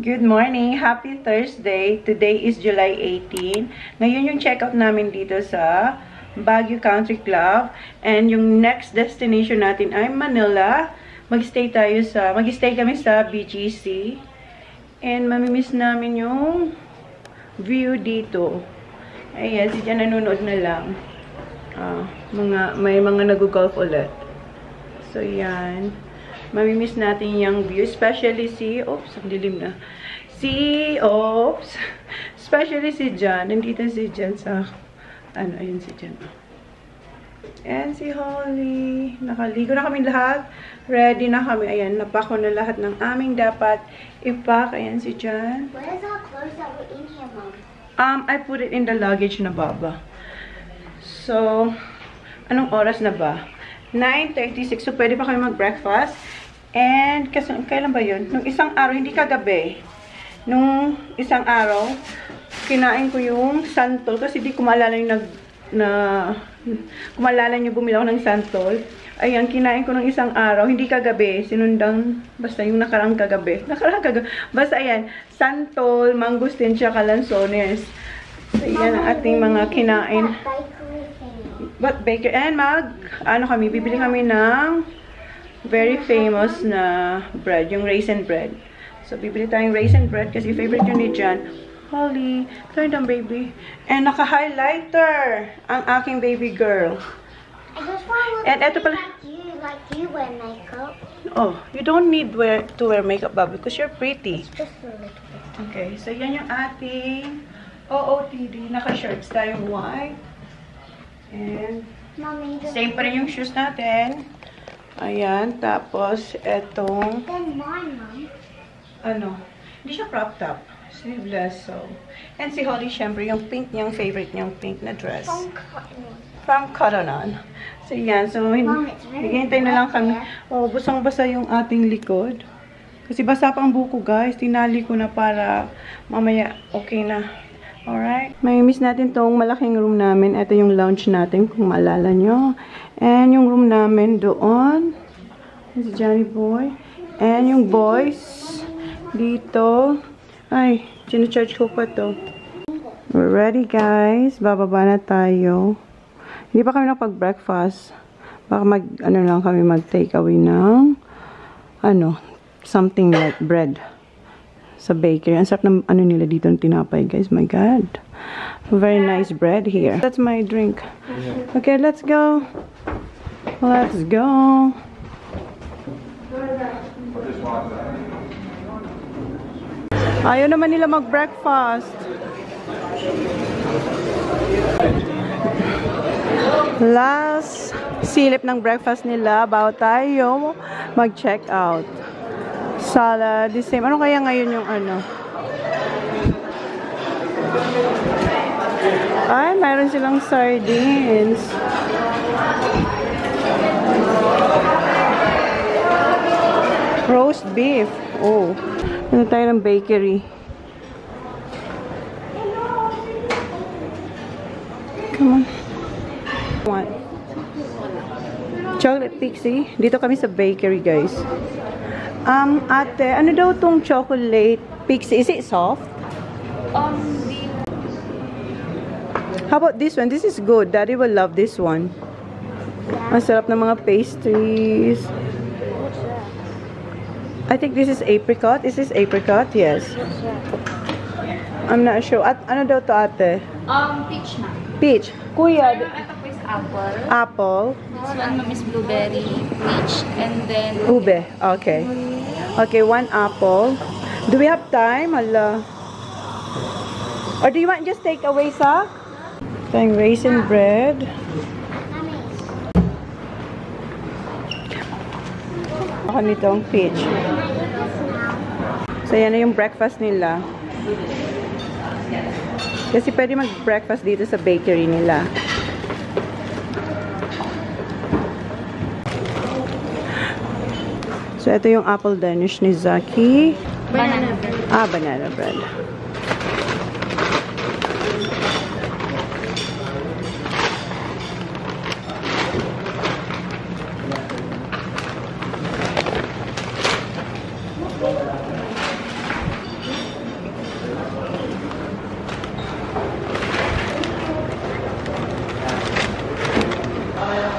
Good morning! Happy Thursday! Today is July 18. Ngayon yung check-out namin dito sa Baguio Country Club. And yung next destination natin ay Manila. Mag-stay kami sa BGC. And mamimiss namin yung view dito. Ayan, si Jan nanonood na lang. May mga nag-golf ulit. So, yan. Mamimiss natin yung view. Especially oops, ang dilim na. Especially si Jan. Nandito si Jan sa, ayun si Jan. And si Holly. Nakaligo na kami lahat. Ready na kami. Ayan, napako na lahat ng aming dapat ipak. Ayan si Jan. What is our clothes that were in here, Mom? I put it in the luggage na baba. So, anong oras na ba? 9:36. So, pwede pa kami mag-breakfast. And, kasi, kailan ba yun? Nung isang araw, hindi kagabi. Nung isang araw, kinain ko yung santol. Kasi di ko maalala yung kumalala nyo bumili ako ng santol. Ayan, kinain ko ng isang araw. Hindi kagabi. Sinundang, basta yung nakarang kagabi. Basta ayan, santol, mangustin, tsaka lansones. So, ayan ang ating mga kinain. But baker, and bibili kami ng very famous na bread, yung raisin bread. So, bibili tayong raisin bread kasi favorite yun ni Jan. Holly, turn down, baby. And naka-highlighter ang aking baby girl. And eto pala. Like you wear makeup. Oh, you don't need to wear makeup, Bobby, because you're pretty. Just a little bit. Okay, so yan yung ating OOTD. Naka-shirts tayong white. And Mommy, same pa rin yung shoes natin. Ayan, tapos etong then mine, Mom. Hindi siya crop top. Sleeveless, so. And si Holly, syempre, yung pink niyang favorite niyang pink na dress. From Cotton On. So, yan. So, Mom, it's really hihintay na lang kami. wet Oh, busang-basa yung ating likod. Kasi basa pa ang buko, guys. Tinali ko na para mamaya okay na. Alright? May miss natin tong malaking room namin. Ito yung lounge natin, kung maalala nyo. And yung room namin doon. Si Johnny Boy. And yung boys dito. Ay, sinacharge ko pa to. We're ready, guys. Bababa na tayo. Hindi pa kami nakapag-breakfast. Baka mag-take away ng something like bread sa bakery. Ang sarap ng nila dito ng tinapay, guys. My God. Very nice bread here. That's my drink. Okay, let's go. Let's go. Ayaw naman nila mag-breakfast. Last silip ng breakfast nila bago tayo mag-check out. Salad, the same. Ano kaya ngayon yung Ay, mayroon silang sardines. Roast beef. Oh. Ano tayo ng bakery. Come on. What? Chocolate pixie. Dito kami sa bakery, guys. Ate, ano daw tong chocolate pixie? Is it soft? How about this one? This is good. Daddy will love this one. Ang sarap ng mga pastries. What's that? I think this is apricot. Is this apricot? Yes. What's that? I'm not sure. Ano daw to, ate? Peach na. Peach. Kuya, Ito po is apple. apple. This one, ma'am, is blueberry, peach, and then... Ube. Okay. Okay, 1 apple. Do we have time? Hala. Or do you want just take away sa? Tayong raisin bread. Mommy. Ako nitong peach. So, yan na yung breakfast nila. Kasi pwede mag-breakfast dito sa bakery nila. So, ito yung apple danish ni Zaki. Banana bread. Banana bread.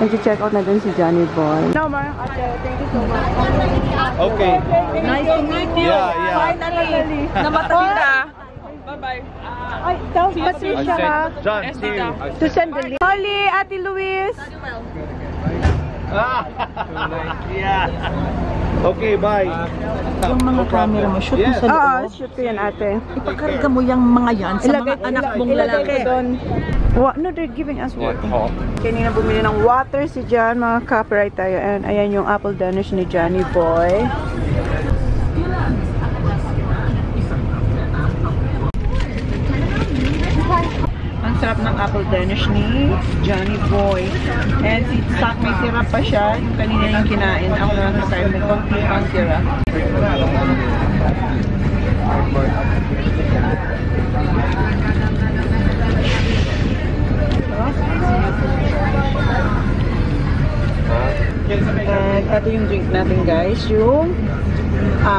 Nag-check out na din si Johnny Boy. No, Mar. Thank you so much. Okay. Nice to meet you. Yeah. Finally. Namatalita. Bye-bye. Ay, tell Patricia ka. John, see you. To send the link. Holly, Ate Luis. Yeah. Okay, bye. Yung mga camera mo, shoot mo sa Oo, loob. shoot ko yan, ate. Ipakarga mo yung mga yan sa mga anak mong lalaki. No, they're giving us water. Kanina bumili ng water si John, mga copyright tayo. And ayan yung apple danish ni Johnny Boy. Ang sarap ng apple danish ni Johnny Boy. And si Sak may sirap pa siya. Yung kanina yung kinain. Ako na lang nakain ng konti pang sirap. And ito yung drink natin, guys. Yung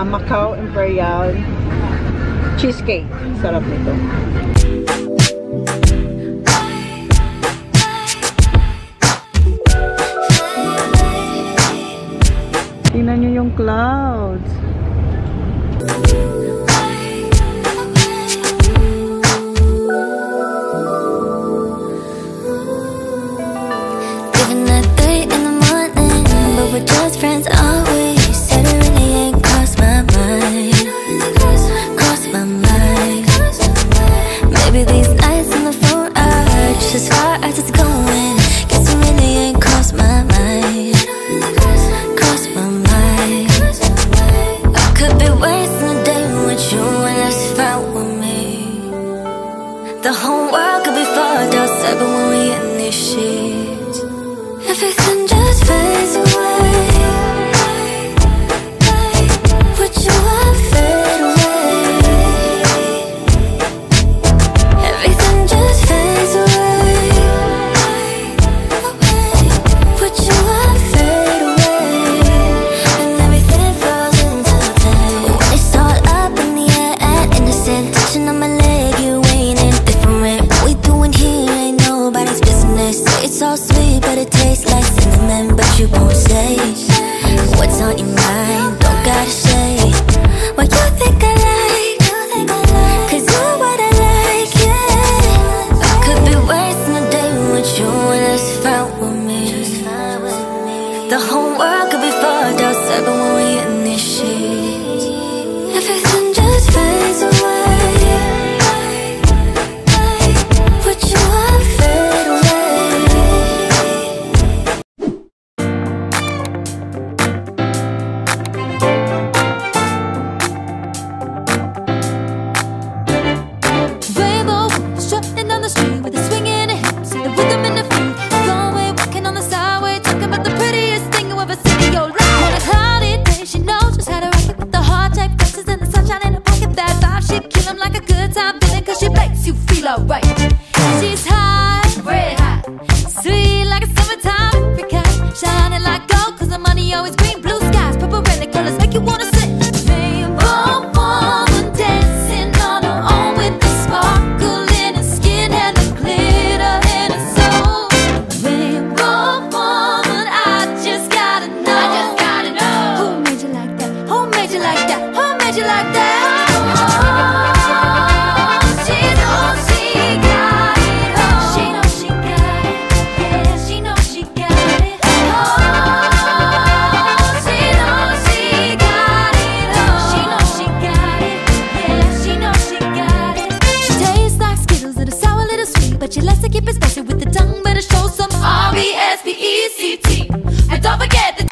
Macau Imperial Cheesecake. Sarap nito. Tingnan nyo yung clouds. Even at 3 in the morning, but we're just friends always. Said it really ain't crossed my mind. Crossed my mind. Maybe these nights on the phone are just as far as it's going. Guess it really ain't crossed my mind. Crossed my mind. I could be wasting a day with you unless you found with me. The whole world could be fucked outside, but when we in these sheets, everything just fades away. Would you have fade away? Everything just fades away. Would you have fade away? And everything falls into place. When it's all up in the air and innocent, touching on my leg, you ain't indifferent. What we doing here ain't nobody's business. It's all sweet, but it tastes like cinnamon. But you won't say what's on your mind. Don't gotta say what you think I like. 'Cause you're what I like, yeah. I could be wasting a day with you unless you found with me. The whole world could be fucked outside, but when we in these sheets, everything just fades away. Would you have fade away? Rainbow, strutting down the street with a swing in her hips and the rhythm in her feet. Going, walking on the sideway, talking about the prettiest thing you ever seen in your life. On a cloudy day, she knows just how to rock it with the hard type faces and the sunshine in her pocket. That vibe, she kill 'em like a good time feeling 'cause she makes you feel alright. She's hot, red hot, sweet like a summertime apricot, shining like gold 'cause the money always green, blue skies, purple rain colors make you wanna sit. Rainbow woman dancing on her own with the sparkle in her skin and the glitter in her soul. Rainbow woman, I just gotta know. Who made you like that? Who made you like that? Who made you like that? She knows she got it all. She knows she got it. Yeah, she knows she got it all. She knows she got it all. She knows she got it. Yeah, she knows she got it. She tastes like Skittles, little sour, little sweet, but she likes to keep it spicy with the tongue. Better show some R-E-S-P-E-C-T. And don't forget the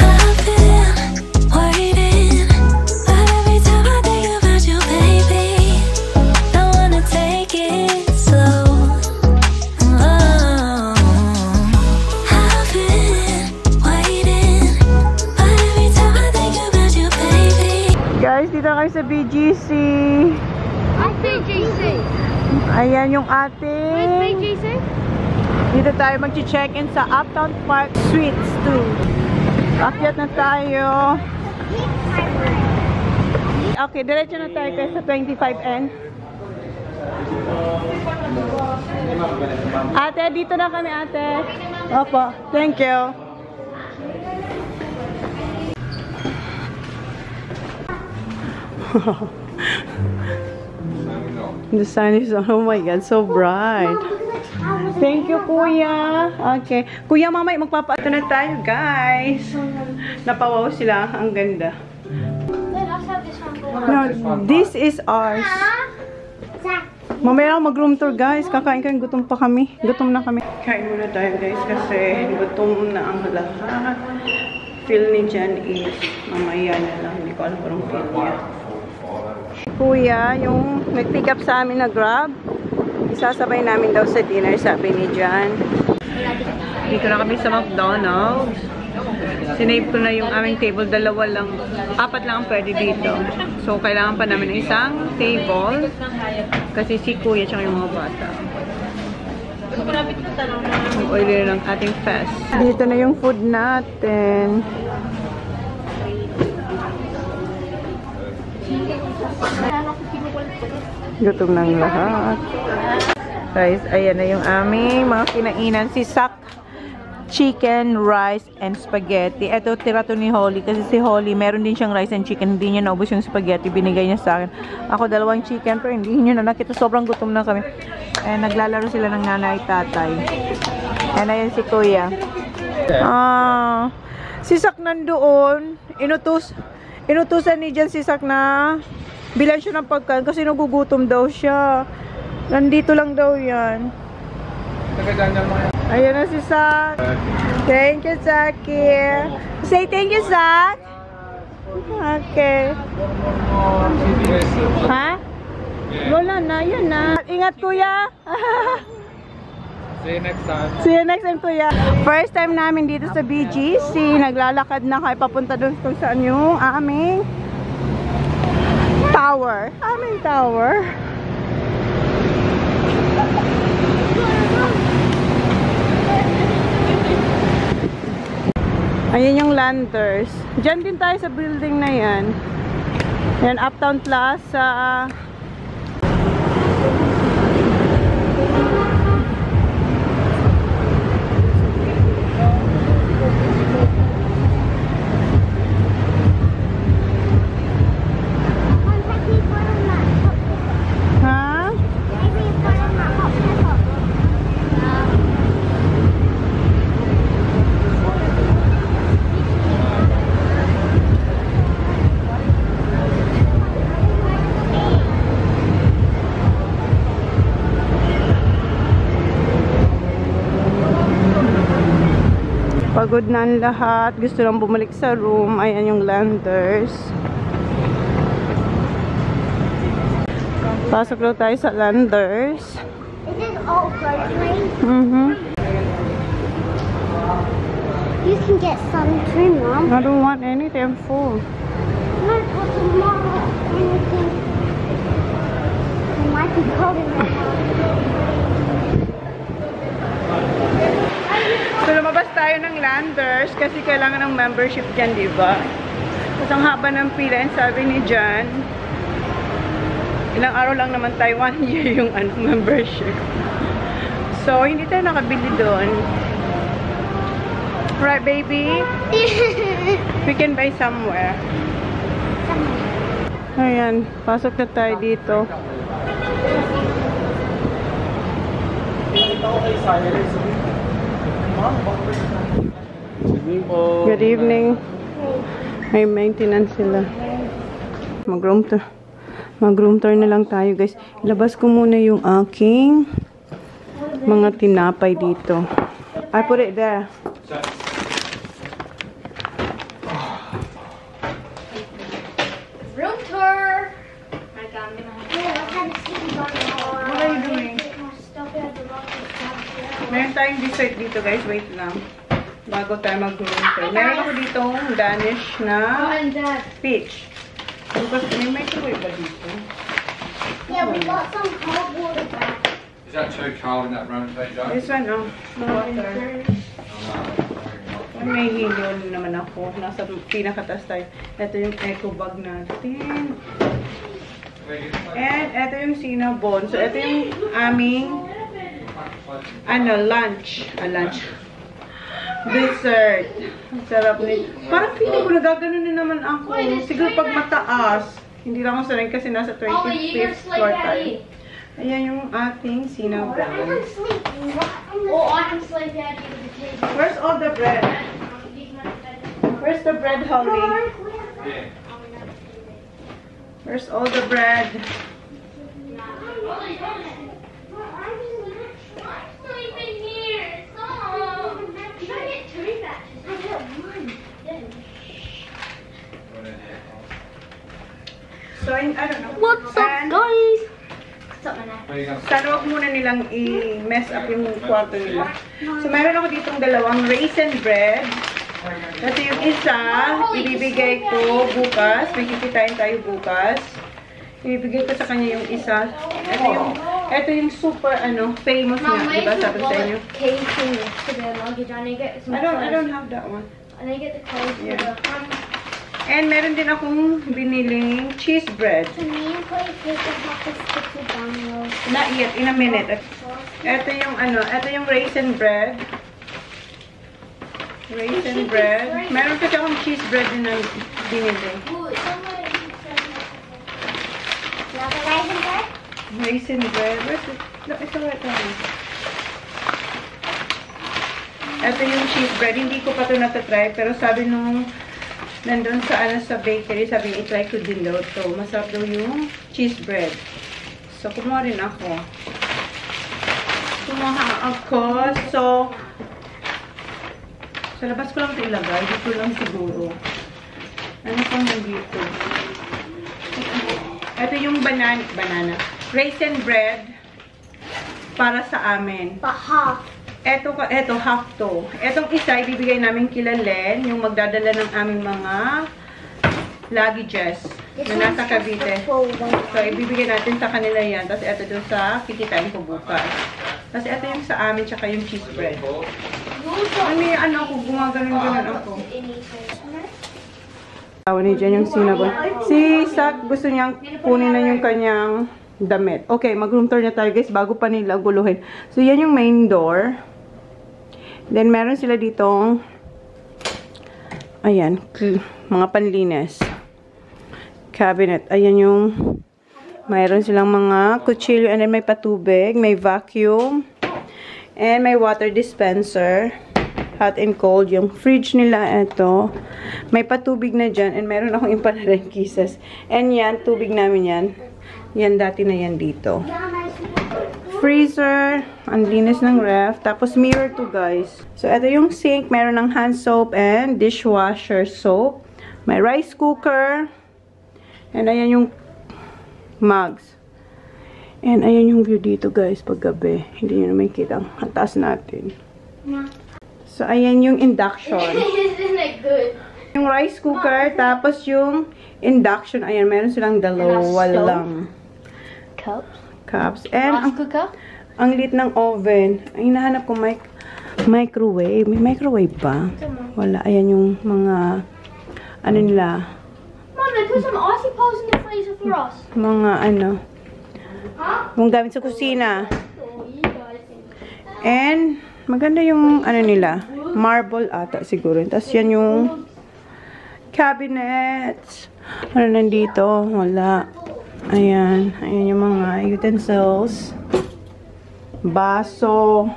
I've been waiting, but every time I think about you, baby, I wanna take it slow. Oh, I've been waiting, but every time I think about you, baby. Guys, dito kayo sa BGC. Where's BGC? Ayan yung ating... Where's BGC? Dito tayo mag-check-in sa Uptown Park Suites 2. Akyat na tayo. Okay, diretso na tayo guys sa 25N. Ate, dito na kami ate. Opo, thank you. The sun is, oh my god, so bright. Thank you, kuya. Okay. Kuya, mamay, magpapato na tayo, guys. Napawaw sila. Ang ganda. No, this is ours. Mamaya mag-room tour, guys. Kakain kain. Gutom pa kami. Gutom na kami. Kain muna tayo, guys, kasi gutom na ang lahat. Feel ni Jan is mamaya na lang. Hindi ko alam kung feel niya. Kuya, yung nag-pick up sa amin na Grab, isasabay namin daw sa dinner, sabi ni Jan. Dito na kami sa McDonald's. Sinave ko na yung aming table. Dalawa lang, 4 lang ang pwede dito. So, kailangan pa namin ng isang table. Kasi si Kuya tsaka yung mga bata. Ang oily ng ating fest. Dito na yung food natin. Gutom ng lahat. Guys, ayan na yung aming mga kinainan. Si Sak, chicken, rice, and spaghetti. Ito, tira to ni Holly. Kasi si Holly, meron din siyang rice and chicken. Hindi niya naubos yung spaghetti. Binigay niya sa akin. Ako, 2 chicken. Pero hindi niya na nakita. Sobrang gutom na kami. And naglalaro sila ng nanay, tatay. And ayan si Kuya. Si Sak nandoon. Inutusan ni Jan si Sak na bilan siya ng pagkain kasi nagugutom daw siya. Nandito lang daw yan. Ayan na si Sak. Thank you, Saki. Say thank you, Sak. Okay. Ha? Wala na, yan na. Ingat, Kuya. See you next time. See you next time, Kuya. First time namin dito sa BGC. Naglalakad na kayo papunta doon kung saan yung aming tower. Aming tower. Ayan yung Landers. Diyan din tayo sa building na yan. Yan, Uptown Plaza. Pagod na ang lahat. Gusto lang bumalik sa room. Ayan yung Landers. Pasok lang tayo sa Landers. Is this all grocery? You can get some too, Mom. I don't want anything. I'm full. No, for tomorrow. Anything. It might be cold in there. So, lumabas tayo ng Landers kasi kailangan ng membership dyan, di ba? Tapos ang haba ng pila, sabi ni Jan, ilang araw lang naman tayo, 1 year yung membership. So, hindi tayo nakabili doon. Right, baby? We can buy somewhere. Ayan, pasok na tayo dito. Good evening. May maintenance sila. Mag-room tour na lang tayo, guys. Ilabas ko muna yung aking mga tinapay dito. I put it there. Room tour. What are you doing? Meron tayong dessert dito, guys. Wait lang. Bago tayo mag-room tour. Meron ako dito Danish na peach. Because may microwave ba dito? Yeah, we got some cold water back. Is that too cold in that room, Joe? This one, oh. No water. May helium naman ako. Nasa pinakatas tayo. Ito yung eco bag natin. And ito yung Cinnabon. So, ito yung aming lunch. Lunch. Dessert. Ang sarap nito. Parang feeling ko nagagano na naman ako. Siguro pag mataas. Hindi lang ako sanay kasi nasa 25th floor tayo. Ayan yung ating Cinnabon. Where's all the bread? Where's the bread, Holly? Where's all the bread? So, I don't know. What's up, guys? Sana wag muna nilang i-mess up yung kwarto nila. So, meron ako ditong dalawang raisin bread. Ito yung isa, ibibigay ko bukas. May kikitain tayo bukas. Ibibigay ko sa kanya yung isa. Ito yung super, famous nga. Diba sabi sa inyo? I don't have that one. Yeah. And meron din akong biniling cheese bread. Not yet, in a minute. Ito yung raisin bread. Raisin bread. Meron kasi akong cheese bread din na binili. Raisin bread. Where's it? No, ito right now. Ito yung cheese bread. Hindi ko pa ito natatry. Pero sabi nung nandun sa bakery, sabi niya, i-try ko din daw ito. Masarap daw yung cheese bread. So, kumuha rin ako. So, sa labas ko lang ito ilagay. Dito lang siguro. Ano pang nandito? Ito yung banana. Raisin bread para sa amin. Half. Eto, half to. Etong isa, ibibigay namin kila Len, yung magdadala ng aming mga luggages na nasa Cavite. So, ibibigay natin sa kanila yan. Tapos, eto doon sa kikitain ko bukas. Tapos, eto yung sa amin, tsaka yung cheese bread. Ako, gumaganon ako. Tawa ni Jen yung Cinnabon. Si Sak, gusto niyang kunin na yung kanyang damit. Okay, mag-room tour na tayo guys, bago pa nila guluhin. So, yan yung main door. Then, meron sila ditong, ayan, mga panlinis. Cabinet. Ayan yung, mayroon silang mga kutsilyo. And then, may patubig, may vacuum, and may water dispenser. Hot and cold. Yung fridge nila, ito. May patubig na dyan. And meron akong impanaran kisses. And yan, tubig namin yan. Yan, dati na yan dito. Freezer, ang linis ng ref, tapos mirror to guys. So, ito yung sink, meron ng hand soap and dishwasher soap. May rice cooker, and ayan yung mugs. And ayan yung view dito guys, pag gabi. Hindi nyo naman kita ang taas natin. So, ayan yung induction. Isn't it good? Yung rice cooker, tapos yung induction, ayan, meron silang dalawa lang. Cups. And ang lit ng oven. Ay, hinahanap ko microwave. May microwave ba? Wala. Ayan yung mga nila. Mom, they put some icy poles in the freezer for us. Mga yung gamit sa kusina. And maganda yung nila. Marble ata siguro. Tapos yan yung cabinets. Ano nandito? Wala. Ayan. Ayan yung mga utensils. Baso.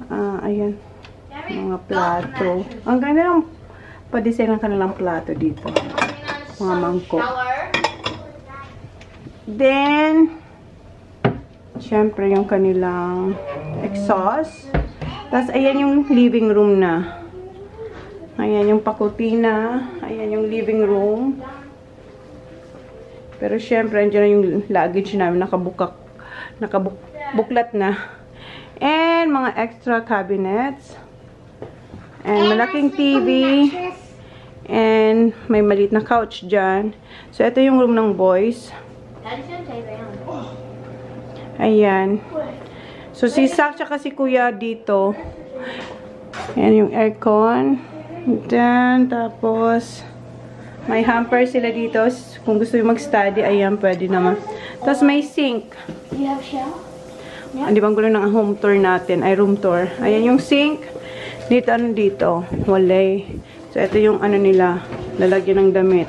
Ayan. Mga plato. Ang ganda ng pa-design ng kanilang plato dito. Mga mangkok. Then, syempre yung kanilang exhaust. Tapos, ayan yung living room na. Ayan yung pakutina. Ayan yung living room. Pero syempre, andyan na yung luggage namin, nakabuklat na. And mga extra cabinets. And malaking TV. And may maliit na couch dyan. So, ito yung room ng boys. Ayan. So, si Sak tsaka si Kuya dito. Ayan yung aircon. Then, tapos, may hamper sila dito. Kung gusto yung mag-study, ayan, pwede naman. Tapos, may sink. You have shower? Hindi bang gulo ng home tour natin? Ay, room tour. Ayan yung sink. Dito, ano dito? Walay. So, ito yung ano nila. Lalagyan ng damit.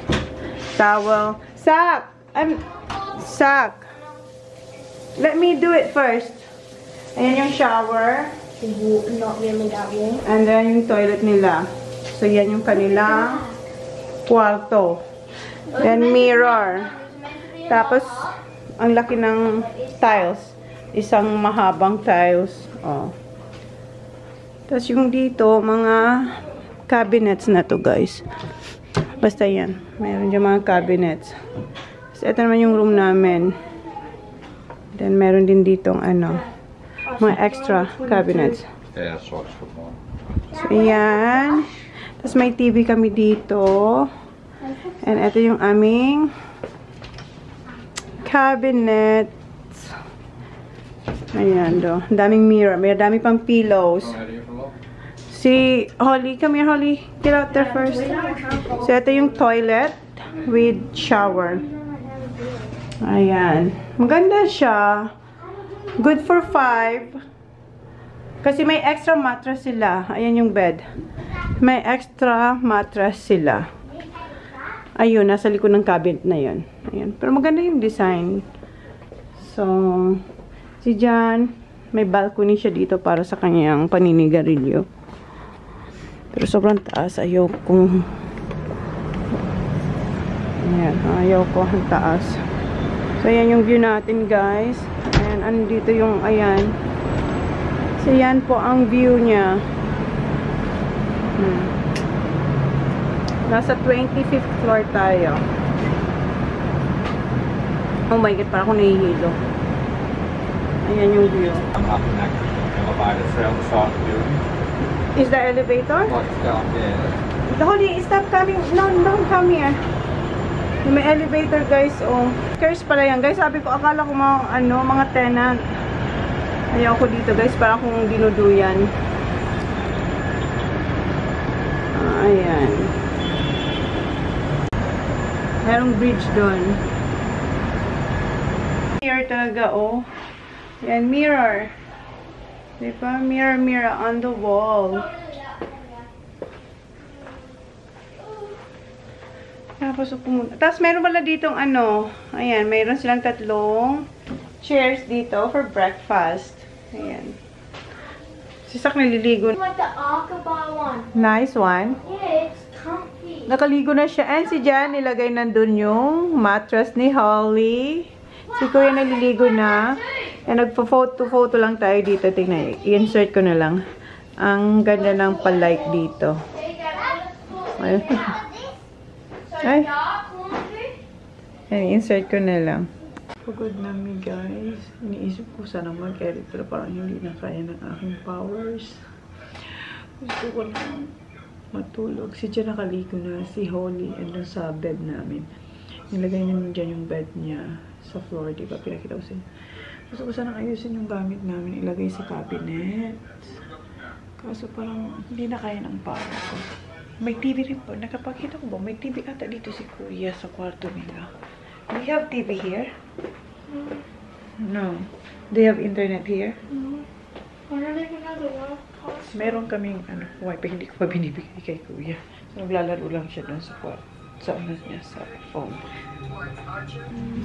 Towel. Sak! Sak! Let me do it first. Ayan yung shower. Not really that warm. And then, yung toilet nila. So, yan yung kanilang kwarto. Then, mirror. Tapos, ang laki ng tiles. Isang mahabang tiles. Oh. Tapos, yung dito, mga cabinets na to, guys. Basta yan. Meron dyan mga cabinets. So, ito naman yung room namin. Then, meron din ditong ano, mga extra cabinets. Yeah, sorts for more. So, ayan. Tapos, may TV kami dito. And, ito yung aming cabinet. Ayan, do. Ang daming mirror. May dami pang pillows. Si Holly, come here, Holly. Get out there first. So, ito yung toilet with shower. Ayan. Maganda siya. Good for 5. Kasi may extra mattress sila. Ayan yung bed. May extra mattress sila. Ayun, nasa likod ng cabinet na yun. Ayan. Pero maganda yung design. So, si Jan, may balcony siya dito para sa kanyang paninigarilyo. Pero sobrang taas. Ayaw kong... Ayan. Ayaw ko ang taas. So, ayan yung view natin, guys. Ayan, andito yung, ayan. So, yan po ang view niya. Nasa 25th floor tayo. Oh my God, parang ako nahihilo. Ayan yung view. I'm up next elevator down the side of the building. Is the elevator? Like down there. Holly, stop coming. No, don't come here. May elevator, guys. Oh. Curse pala yan, guys. Sabi ko, akala ko mga tenant. Ayaw ko dito, guys. Parang kung dinuduyan. Ayan. Merong bridge doon. Mirror talaga, oh. Yan, mirror. Diba? Mirror, mirror on the wall. Tapos, pumunta. Tapos, meron pala ditong ano. Ayan, meron silang 3 chairs dito for breakfast. Ayan. Si Sak naliligo. Like the Aqaba one. Nice one. Yeah, it's comfy. Nakaligo na siya. And si Jan, nilagay nandun yung mattress ni Holly. Si Kuya naliligo na. And nagpo-photo lang tayo dito. Tingnan, i-insert ko na lang. Ang ganda ng palight dito. Ay. Ay. Insert ko na lang. Pagod namin, guys. Iniisip ko sana mag-edit pero parang hindi na kaya ng aking powers. Gusto ko lang matulog. Si Jan nakaligo na. Si Holly andun sa bed namin. Nilagay namin dyan yung bed niya sa floor. Diba? Pinakita ko siya. Gusto ko sana ayusin yung gamit namin. Ilagay sa cabinet. Kaso parang hindi na kaya ng power ko. May TV rin po. Nakapakita ko ba? May TV ata dito si Kuya sa kwarto nila. Do you have TV here? No. Do you have internet here? No. I don't even know the one. Meron kaming wifi. Hindi ko pa binibigay kay Kuya. So, naglalaro lang siya doon sa kwarto. Sa ano niya, sa phone.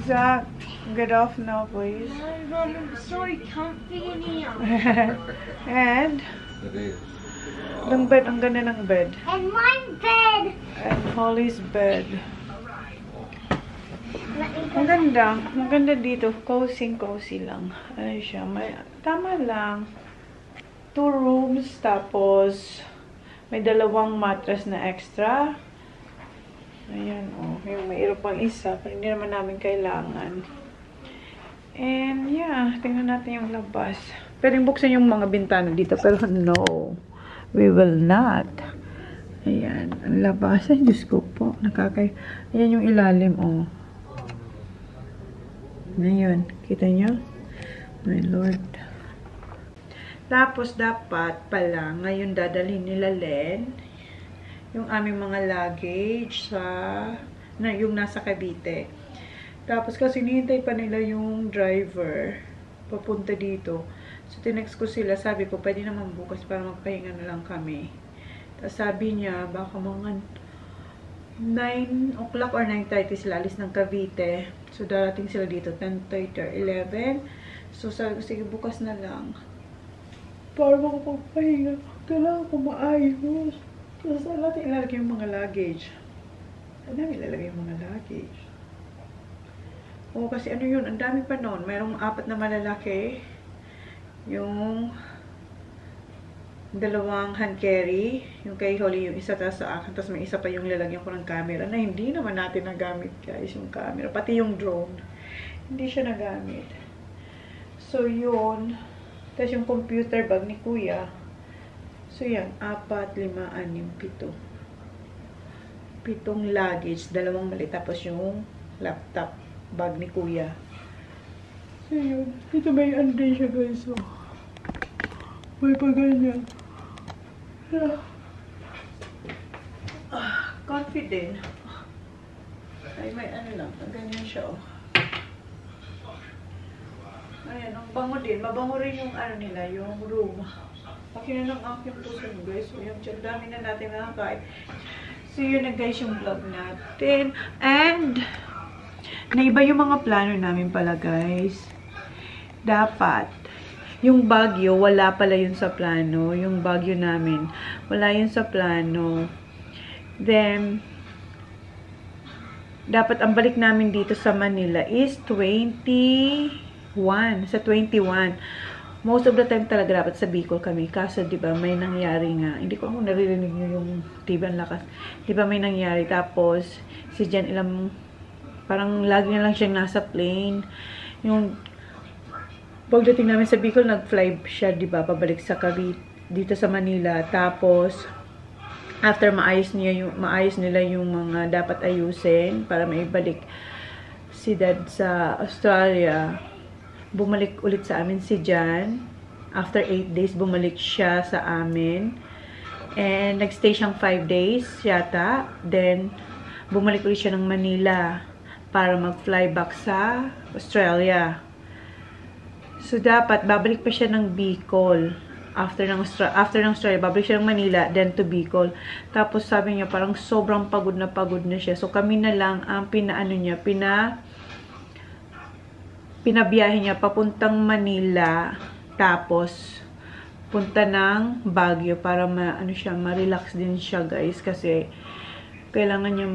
Zach, get off now, please. It's so comfy in here. And, It is. ang bed, ang ganda ng bed. And my bed. And Holly's bed. Ang ganda. Ang ganda dito. Cozy lang. Ano siya. Tama lang. 2 rooms. Tapos, may 2 mattress na extra. Ayan, oh. Mayroon pang isa. Pero hindi naman namin kailangan. And, yeah. Tingnan natin yung labas. Pwedeng buksan yung mga bintana dito. Pero, no. We will not. Ayan. Ang labas. Ay, Diyos ko po. Ayan yung ilalim, oh. Ngayon. Kita nyo? My Lord. Tapos, dapat pala, ngayon dadalhin nila Len yung aming mga luggage yung nasa Cavite. Tapos, kasi hinihintay pa nila yung driver papunta dito. So, tinext ko sila. Sabi ko, pwede naman bukas para magpahinga na lang kami. Tapos, sabi niya, baka mga 9 o'clock or 9:30 sila alis ng Cavite. So, darating sila dito 10:30 or 11. So, sabi ko, sige, bukas na lang. Para makapagpahinga. Kailangan ko maayos. Kasi saan natin ilalagay yung mga luggage? Saan namin ilalagay yung mga luggage? Oo, kasi ano yun, ang dami pa noon. Mayroong 4 na malalaki. Yung 2 hand carry. Yung kay Holly, yung isa tapos sa akin. Tapos may isa pa yung lalagyan ko ng camera na hindi naman natin nagamit, guys, yung camera. Pati yung drone. Hindi siya nagamit. So, yun. Tapos yung computer bag ni Kuya. So, yan. 4, 5, 6, 7. 7 luggage. 2 mali. Tapos yung laptop bag ni Kuya. So, yun. Ito may anday siya, guys. So, may paganyan. Confident. Ay, may ano lang. Ganyan siya, oh. Ayan, ang bango din. Mabango rin yung ano nila, yung room. Pakinan ng aking puso mo, guys. So, yung dami na natin nakakain. So, yun na, guys, yung vlog natin. And, naiba yung mga plano namin pala, guys. Dapat, yung Baguio, wala pala yun sa plano. Yung Baguio namin, wala yun sa plano. Then, dapat ang balik namin dito sa Manila is 21. Sa 21. Most of the time talaga dapat sa Bicol kami. Kaso, di ba, may nangyari nga. Hindi ko mo naririnig nyo yung TV ang lakas. Di ba, may nangyari. Tapos, si Jan parang lagi na lang siyang nasa plane. Yung pagdating namin sa Bicol, nag-fly siya, di ba, pabalik sa Cavite, dito sa Manila. Tapos, after maayos nila yung mga dapat ayusin para maibalik si Dad sa Australia, bumalik ulit sa amin si Jan. After 8 days, bumalik siya sa amin. And nagstay siyang 5 days yata. Then, bumalik ulit siya ng Manila para mag-fly back sa Australia. So, dapat, babalik pa siya ng Bicol. After ng Australia, babalik siya ng Manila, then to Bicol. Tapos, sabi niya, parang sobrang pagod na siya. So, kami na lang ang pinabiyahe niya papuntang Manila, tapos punta ng Baguio para ma-relax din siya, guys, kasi kailangan niya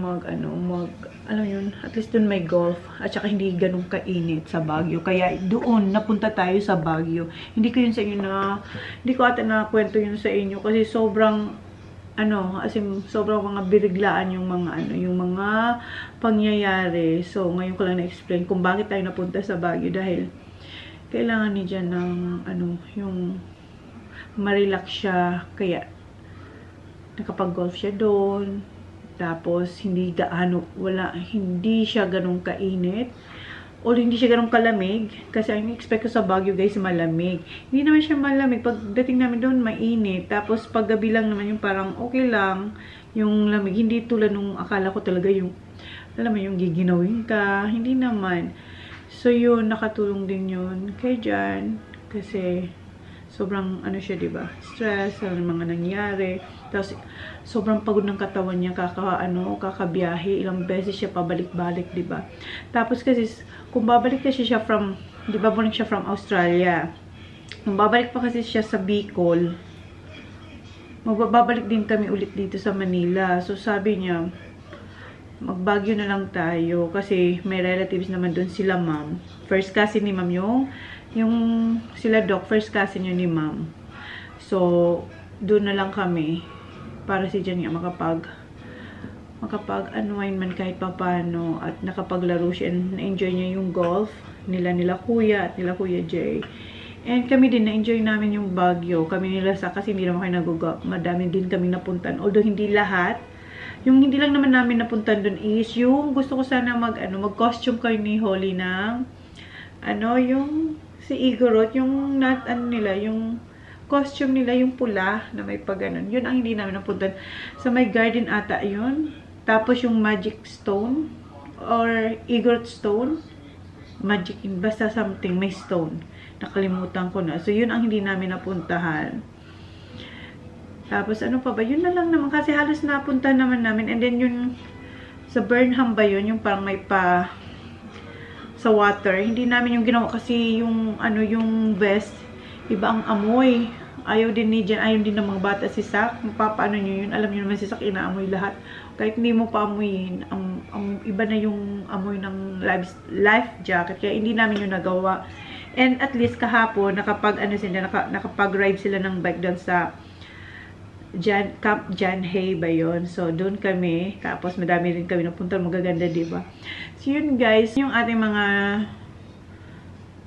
alam yun, at least dun may golf, at saka hindi ganun kainit sa Baguio, kaya doon napunta tayo sa Baguio. Hindi ko ata na kwento yun sa inyo, kasi sobrang sobrang mga biriglaan yung mga pangyayari. So, ngayon ko lang na-explain kung bakit tayo napunta sa Baguio, dahil kailangan ni Jan ng, yung ma-relax siya, kaya nakapag-golf siya doon. Tapos, hindi siya ganun kainit. O hindi siya ganun kalamig. Kasi ang expect ko sa Baguio, guys, malamig. Hindi naman siya malamig. Pagdating namin doon, mainit. Tapos, paggabi lang naman yung parang okay lang yung lamig. Hindi tulad nung akala ko talaga yung, alam mo, yung giginawin ka. Hindi naman. So, yun, nakatulong din yun kay Jan. Kasi, sobrang, siya, diba? Stress, mga nangyari. Tapos, sobrang pagod ng katawan niya, kakabiyahe. Ilang beses siya pabalik-balik, diba? Tapos, kasi, kung babalik kasi siya from, diba, balik siya from Australia. Kung babalik pa kasi siya sa Bicol, magbabalik din kami ulit dito sa Manila. So, sabi niya, mag-Baguio na lang tayo. Kasi, may relatives naman doon sila, ma'am. First cousin ni ma'am yung sila Doc, first cousin yun ni ma'am. So, doon na lang kami para si Jan nga makapag-unwind man kahit papano at nakapaglaro siya and na-enjoy niya yung golf nila Kuya at nila Kuya Jay. And kami din, na-enjoy namin yung Baguio. Kami nila kasi hindi naman kayo nag-golf. Madami din kami napuntan. Although hindi lahat. Yung hindi lang naman namin napuntan dun is yung gusto ko sana mag-costume kayo ni Holly ng yung si Igorot, yung yung costume nila, yung pula na may pag-ganon. Yun ang hindi namin napuntan. Sa may garden ata yun. Tapos yung magic stone or egret stone. Magic, basta something, may stone. Nakalimutan ko na. So, yun ang hindi namin napuntahan. Tapos, ano pa ba? Yun na lang naman. Kasi halos napunta naman namin. And then, yun, sa Burnham ba yun? Yung parang may pa sa water. Hindi namin yung ginawa. Kasi yung, ano, yung vest, iba ang amoy. Ayaw din ni Jen. Ayaw din ng mga bata si Sak. Papaano nyo yun? Alam nyo naman si Sak, inaamoy lahat. Kahit hindi mo pa amoyin, iba na yung amoy ng life jacket. Kaya hindi namin yung nagawa. And at least kahapon, nakapag-ride sila ng bike doon sa Camp John Hay ba yun? So, doon kami. Tapos, madami rin kami napunta. Magaganda, diba? So, yun guys, yung ating mga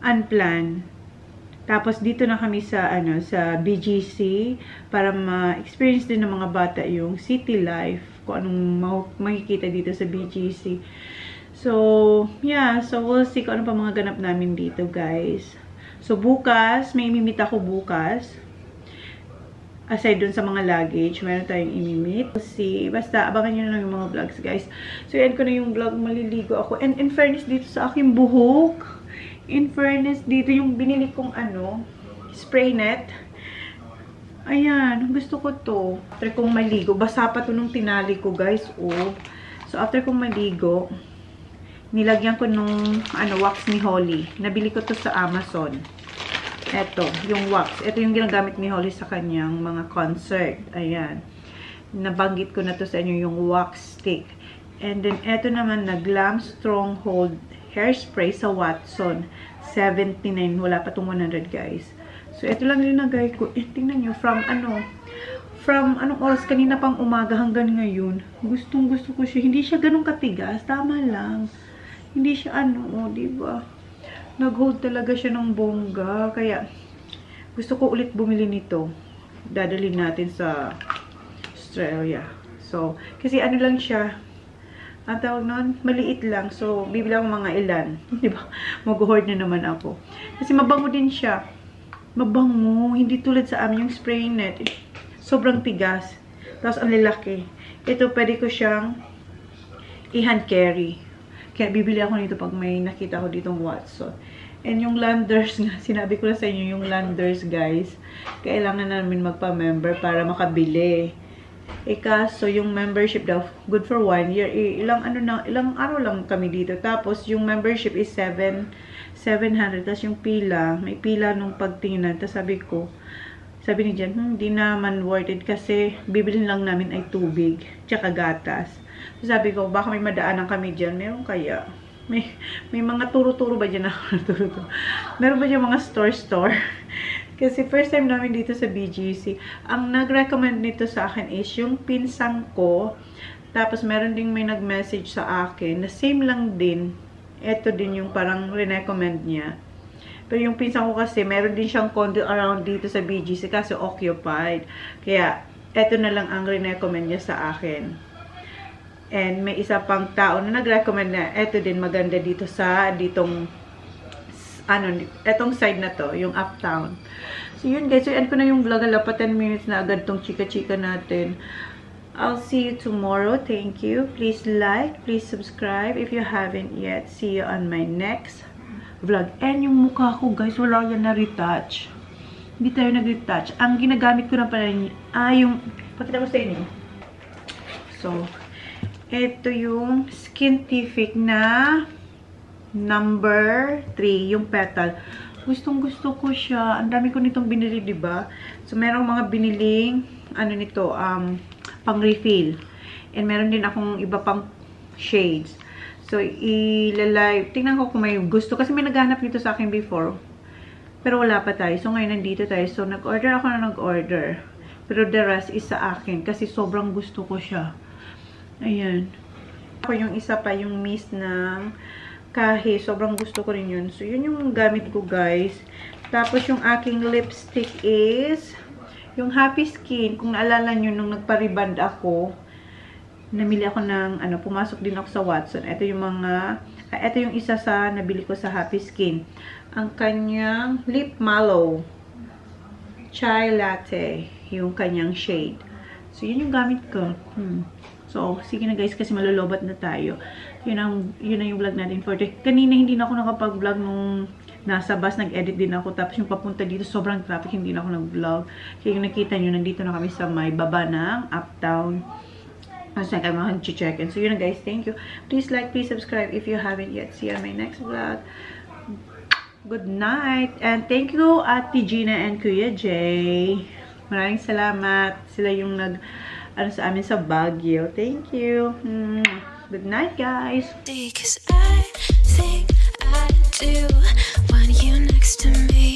unplanned. Tapos, dito na kami sa, sa BGC para ma-experience din ng mga bata yung city life. Kung anong makikita dito sa BGC. So, yeah. So, we'll see kung ano pa mga ganap namin dito, guys. So, bukas, may imimit ako bukas. Aside dun sa mga luggage, meron tayong imimit. We'll see. Basta, abangan nyo na lang yung mga vlogs, guys. So, yan ko na yung vlog. Maliligo ako. And in fairness, dito sa aking buhok, in fairness, dito yung binili kong spray net. Ayan, gusto ko to. After kong maligo, basa pa to nung tinali ko, guys. Oh. So, after kong maligo, nilagyan ko nung wax ni Holly. Nabili ko to sa Amazon. Eto, yung wax. Ito yung ginagamit ni Holly sa kanyang mga concert. Ayan. Nabanggit ko na to sa inyo yung wax stick. And then, eto naman na Glam Stronghold hairspray sa Watson. 79. Wala pa tong 100, guys. So, ito lang linagay ko. Tingnan nyo, from anong oras kanina pang umaga hanggang ngayon. Gustong gusto ko siya. Hindi siya ganun katigas. Tama lang. Hindi siya diba? Nag-hold talaga siya ng bongga. Kaya, gusto ko ulit bumili nito. Dadalhin natin sa Australia. So, kasi lang siya. Ang tawag nun, maliit lang. So, bibili ako mga ilan. Diba? Mag-hoard na naman ako. Kasi mabango din siya. Mabango. Hindi tulad sa amin yung spray net. Sobrang tigas. Tapos, ang lalaki. Ito, pwede ko siyang i-hand carry. Kaya, bibili ako nito pag may nakita ko ditong Watson. And yung Landers nga, sinabi ko na sa inyo yung Landers, guys. Kailangan namin magpa-member para makabili. Kaso yung membership daw, good for 1 year. Ilang araw lang kami dito. Tapos, yung membership is 700. Tapos yung pila, may pila nung pagtingnan. Tapos sabi ni Jen, hindi naman worth it kasi bibilin lang namin ay tubig, tsaka gatas. So, sabi ko, baka may madaanan kami dyan. Meron kaya? May mga turo-turo ba dyan? Meron ba dyan mga store? Kasi first time namin dito sa BGC. Ang nag-recommend nito sa akin is yung pinsang ko. Tapos meron ding may nag-message sa akin na same lang din. Ito din yung parang re-recommend niya. Pero yung pinsang ko kasi meron din siyang condo around dito sa BGC kasi occupied. Kaya ito na lang ang re-recommend niya sa akin. And may isa pang tao na nag-recommend na ito din maganda dito sa etong side na to, yung uptown. So, yun guys. So, end ko na yung vlog. Ala pa 10 minutes na agad tong chika-chika natin. I'll see you tomorrow. Thank you. Please like, please subscribe if you haven't yet. See you on my next vlog. And yung mukha ko, guys, wala yan na-retouch. Hindi tayo nag-retouch. Ang ginagamit ko na pala yung, pakita ko sa inyo. So, ito yung Skintific na number 3, yung petal. Gustong-gusto ko siya. Ang dami ko nitong binili, diba? So, merong mga biniling, nito, pang-refill. And meron din akong iba pang shades. So, tingnan ko kung may gusto. Kasi may naghanap nito sa akin before. Pero wala pa tayo. So, ngayon nandito tayo. So, nag-order ako na nag-order. Pero the rest is sa akin. Kasi sobrang gusto ko siya. Ayan. Ako yung isa pa, yung mist ng Kahe. Sobrang gusto ko rin yun. So, yun yung gamit ko, guys. Tapos, yung aking lipstick is yung Happy Skin. Kung naalala nyo, nung nagpa-reband ako, namili ako ng, pumasok din ako sa Watson. Ito yung ito yung isa sa nabili ko sa Happy Skin. Ang kanyang Lip Mallow. chai latte, yung kanyang shade. So, yun yung gamit ko. So, sige na guys, kasi malulobat na tayo. Yun na yung vlog natin for today. Kanina hindi na ako nakapag-vlog nung nasa bus, nag-edit din ako. Tapos yung papunta dito, sobrang traffic, hindi na ako nag-vlog. Kaya yung nakita nyo, nandito na kami sa may baba ng Uptown. Kasi na kami mag-check-in. So, yun na guys, thank you. Please like, please subscribe if you haven't yet. See you on my next vlog. Good night. And thank you, Ate Gina and Kuya Jay. Maraming salamat. Sila yung sa amin sa Baguio. Thank you. Good night, guys. Because I think I do want you next to me.